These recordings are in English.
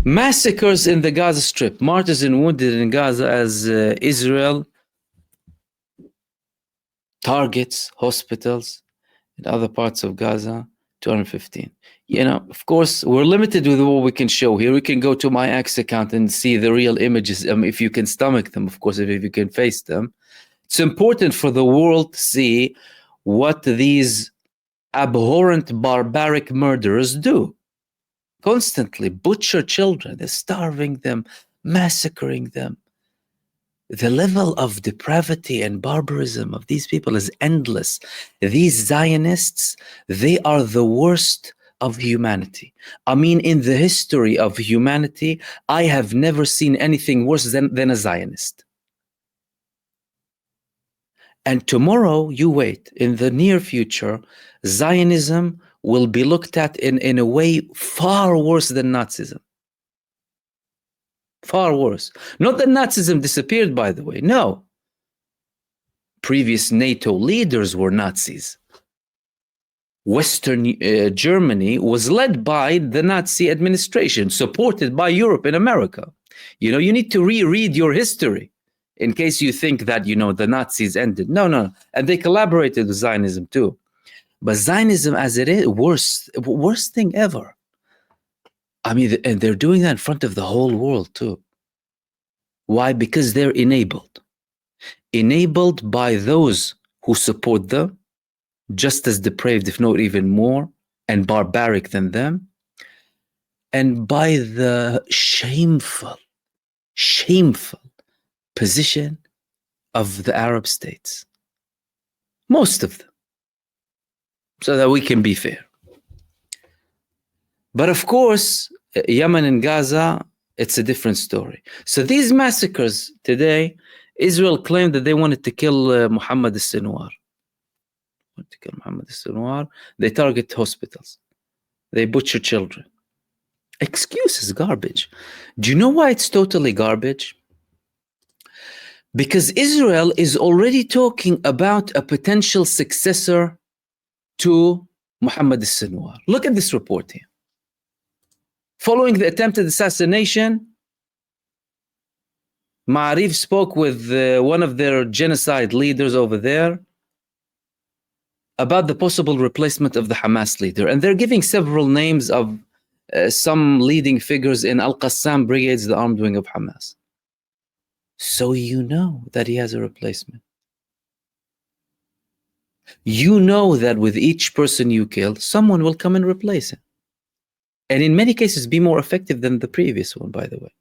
Massacres in the Gaza Strip, martyrs and wounded in Gaza as Israel targets hospitals in other parts of Gaza, 215. You know, of course, we're limited with what we can show here. We can go to my X account and see the real images, if you can stomach them, of course, if you can face them. It's important for the world to see what these abhorrent, barbaric murderers do. Constantly butcher children, they're starving them, massacring them. The level of depravity and barbarism of these people is endless. These Zionists, they are the worst of humanity. I mean, in the history of humanity, I have never seen anything worse than a Zionist. And tomorrow, you wait, in the near future, Zionism will be looked at in a way far worse than Nazism. Far worse. Not that Nazism disappeared, by the way. No. Previous NATO leaders were Nazis. Western Germany was led by the Nazi administration, supported by Europe and America. You know, you need to reread your history in case you think that, you know, the Nazis ended. No, no. And they collaborated with Zionism too. But Zionism as it is, worst thing ever. I mean, and they're doing that in front of the whole world too. Why? Because they're enabled. Enabled by those who support them, just as depraved, if not even more, and barbaric than them, and by the shameful position of the Arab states. Most of them. So that we can be fair. But of course, Yemen and Gaza, it's a different story. So these massacres today, Israel claimed that they wanted to kill Muhammad Sinir. They target hospitals. They butcher children. Excuses, garbage. Do you know why it's totally garbage? Because Israel is already talking about a potential successor to Muhammad Sinir. Look at this report here. Following the attempted assassination, Ma'arif spoke with one of their genocide leaders over there about the possible replacement of the Hamas leader. And they're giving several names of some leading figures in Al-Qassam brigades, the armed wing of Hamas. So you know that he has a replacement. You know that with each person you kill, someone will come and replace him. And in many cases, be more effective than the previous one, by the way.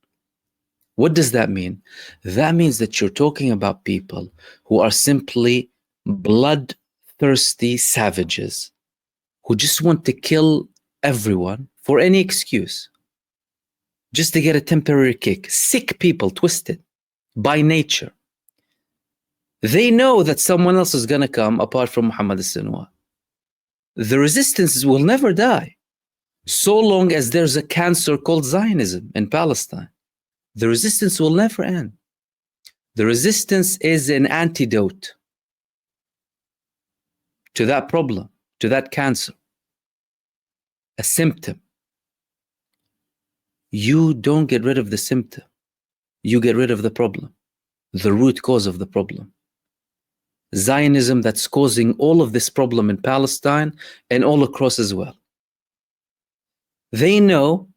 What does that mean? That means that you're talking about people who are simply bloodthirsty savages who just want to kill everyone for any excuse, just to get a temporary kick. Sick people, twisted by nature. They know that someone else is going to come apart from Muhammad Sinir. The resistance will never die so long as there's a cancer called Zionism in Palestine. The resistance will never end. The resistance is an antidote to that problem, to that cancer, a symptom. You don't get rid of the symptom. You get rid of the problem, the root cause of the problem. Zionism that's causing all of this problem in Palestine and all across as well. They know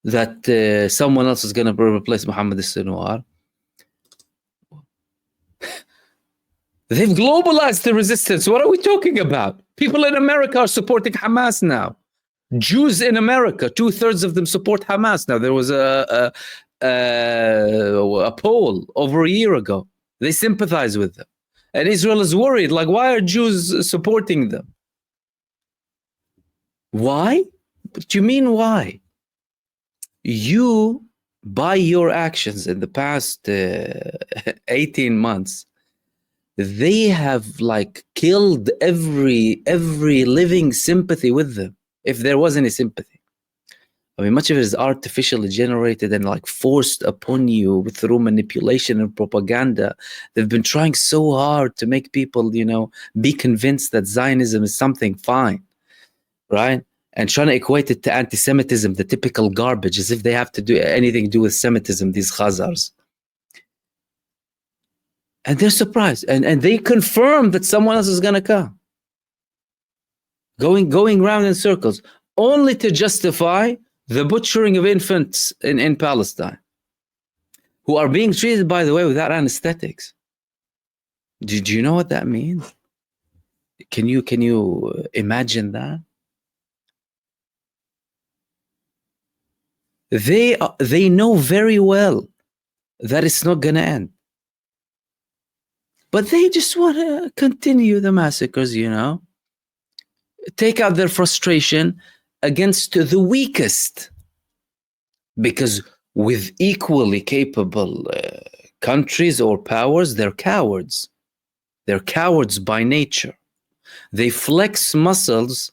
that someone else is going to replace Muhammad Sinir. They've globalized the resistance. What are we talking about? People in America are supporting Hamas now. Jews in America, 2/3 of them support Hamas now. There was a poll over a year ago. They sympathize with them. And Israel is worried, like, why are Jews supporting them? Why? What do you mean why? You, by your actions in the past 18 months, they have like killed every living sympathy with them, if there was any sympathy. I mean, much of it is artificially generated and like forced upon you through manipulation and propaganda. They've been trying so hard to make people, you know, be convinced that Zionism is something fine, right? and trying to equate it to anti-Semitism, the typical garbage, as if they have to do anything to do with Semitism, these Khazars. And they're surprised. And they confirm that someone else is going to come. Going round in circles, only to justify the butchering of infants in Palestine, who are being treated, by the way, without anesthetics. Do you know what that means? Can you imagine that? They know very well that it's not going to end. But they just want to continue the massacres, you know, take out their frustration against the weakest. Because with equally capable countries or powers, they're cowards. They're cowards by nature. They flex muscles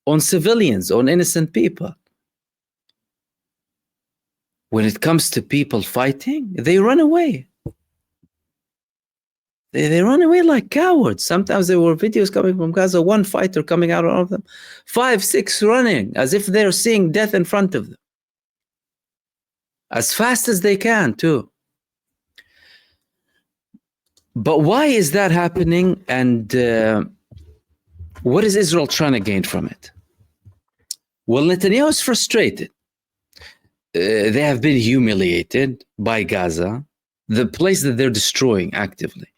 on civilians, on innocent people. When it comes to people fighting, they run away. They run away like cowards. Sometimes there were videos coming from Gaza, one fighter coming out of them, 5, 6 running, as if they're seeing death in front of them. As fast as they can, too. But why is that happening? And what is Israel trying to gain from it? Well, Netanyahu is frustrated. They have been humiliated by Gaza, the place that they're destroying actively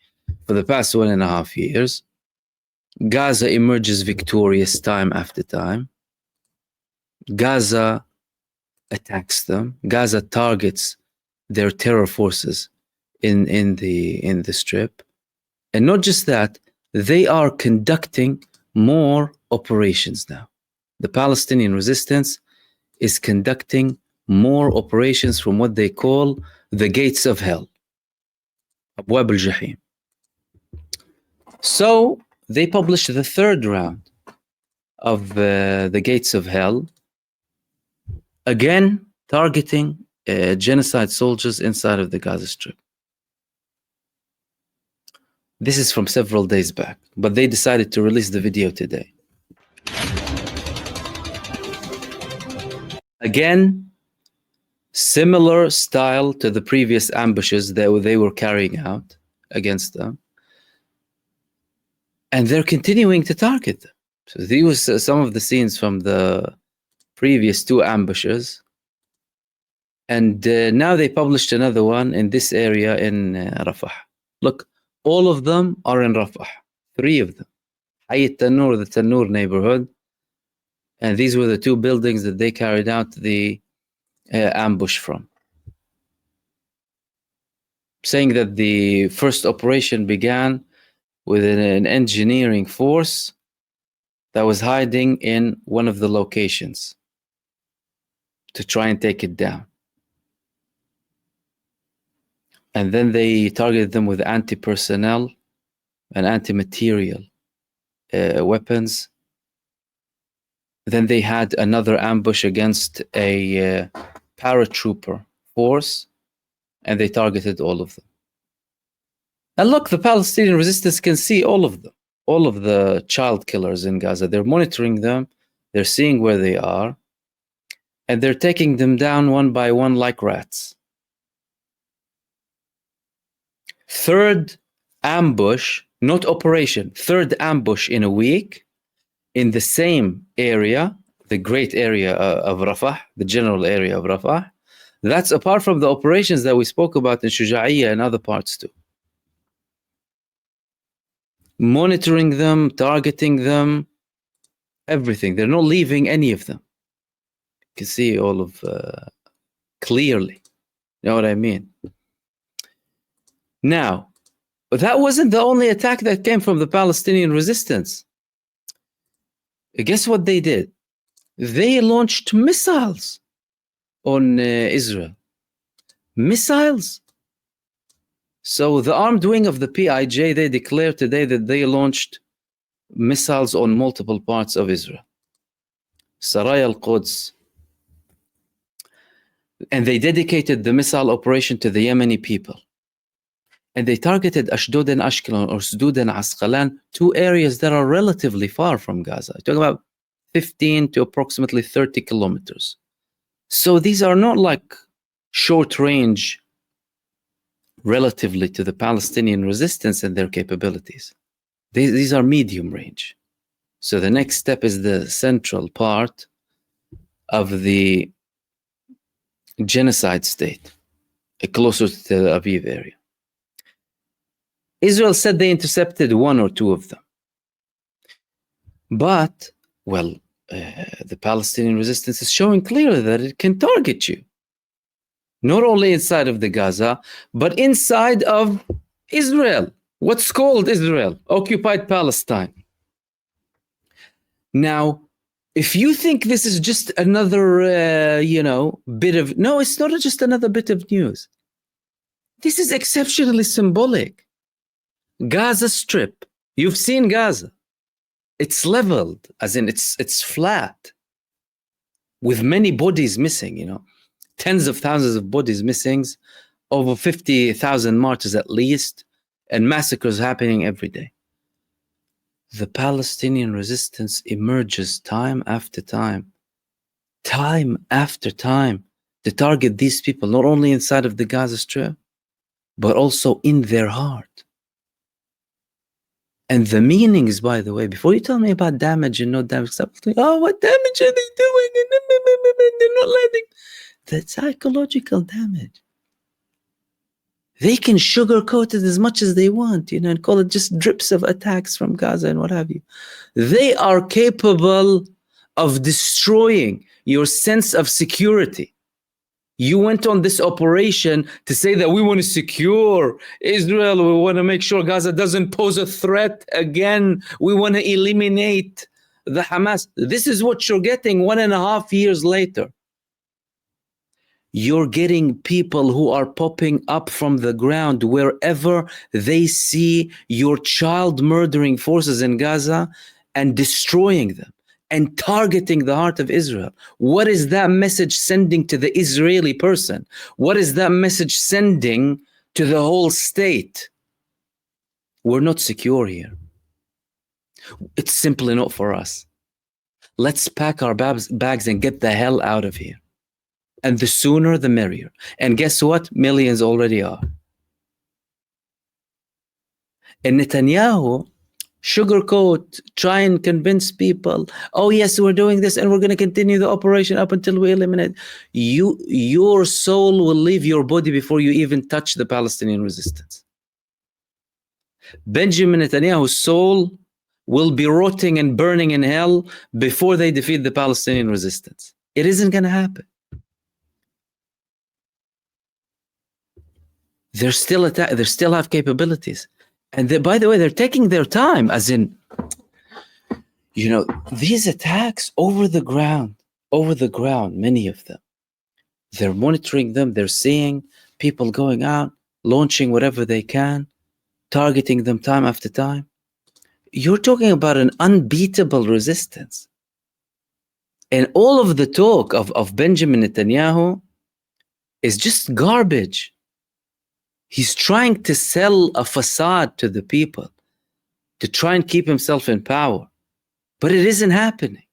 for the past 1.5 years. Gaza emerges victorious time after time. Gaza attacks them. Gaza targets their terror forces in the strip. And not just that, they are conducting more operations now. The Palestinian resistance is conducting more operations from what they call the gates of hell. Abwab al-Jahim. So they published the 3rd round of the gates of hell, again targeting genocide soldiers inside of the Gaza Strip. This is from several days back, but they decided to release the video today. Again, similar style to the previous ambushes that they were carrying out against them. And they're continuing to target them. So these were some of the scenes from the previous 2 ambushes. And now they published another one in this area in Rafah. Look, all of them are in Rafah. 3 of them. Hayy Tanur, the Tanur neighborhood. And these were the 2 buildings that they carried out the ambush from. Saying that the first operation began with an engineering force that was hiding in one of the locations to try and take it down. And then they targeted them with anti-personnel and anti-material weapons. Then they had another ambush against a paratrooper force, and they targeted all of them. And look, the Palestinian resistance can see all of them, all of the child killers in Gaza. They're monitoring them, they're seeing where they are, and they're taking them down one by one like rats. 3rd ambush, not operation, 3rd ambush in a week in the same area, the great area of Rafah, the general area of Rafah. That's apart from the operations that we spoke about in Shuja'iyya and other parts too. Monitoring them, targeting them, everything. They're not leaving any of them. You can see all of clearly. You know what I mean? Now, that wasn't the only attack that came from the Palestinian resistance. Guess what they did? They launched missiles on Israel. Missiles. So the armed wing of the PIJ, they declared today that they launched missiles on multiple parts of Israel. Saraya al-Quds. And they dedicated the missile operation to the Yemeni people. And they targeted Ashdod and Ashkelon, or Sdud and Asqalan, 2 areas that are relatively far from Gaza. You're talking about 15 to approximately 30 kilometers. So these are not like short range relatively to the Palestinian resistance and their capabilities. These are medium range. So the next step is the central part of the genocide state, closer to Tel Aviv area. Israel said they intercepted 1 or 2 of them. But, well, the Palestinian resistance is showing clearly that it can target you. Not only inside of the Gaza, but inside of Israel. What's called Israel, occupied Palestine. Now, if you think this is just another, bit of... No, it's not just another bit of news. This is exceptionally symbolic. Gaza Strip. You've seen Gaza. It's leveled, as in it's flat, with many bodies missing, tens of thousands of bodies missing, over 50,000 martyrs at least, and massacres happening every day. The Palestinian resistance emerges time after time to target these people, not only inside of the Gaza Strip, but also in their heart. And the meanings, by the way, before you tell me about damage and no damage, stop thinking, oh, what damage are they doing? They're not letting. The psychological damage. They can sugarcoat it as much as they want, and call it just drips of attacks from Gaza and what have you. They are capable of destroying your sense of security. You went on this operation to say that we want to secure Israel. We want to make sure Gaza doesn't pose a threat again. We want to eliminate the Hamas. This is what you're getting 1.5 years later. You're getting people who are popping up from the ground wherever they see your child murdering forces in Gaza and destroying them and targeting the heart of Israel. What is that message sending to the Israeli person? What is that message sending to the whole state? We're not secure here. It's simply not for us. Let's pack our bags and get the hell out of here. And the sooner, the merrier. And guess what? Millions already are. And Netanyahu sugarcoat, try and convince people, oh yes, we're doing this and we're going to continue the operation up until we eliminate. Your soul will leave your body before you even touch the Palestinian resistance. Benjamin Netanyahu's soul will be rotting and burning in hell before they defeat the Palestinian resistance. It isn't going to happen. They still have capabilities. And by the way, they're taking their time, as in, these attacks over the ground, many of them, they're monitoring them, they're seeing people going out, launching whatever they can, targeting them time after time. You're talking about an unbeatable resistance. And all of the talk of Benjamin Netanyahu is just garbage. He's trying to sell a facade to the people to try and keep himself in power. But it isn't happening.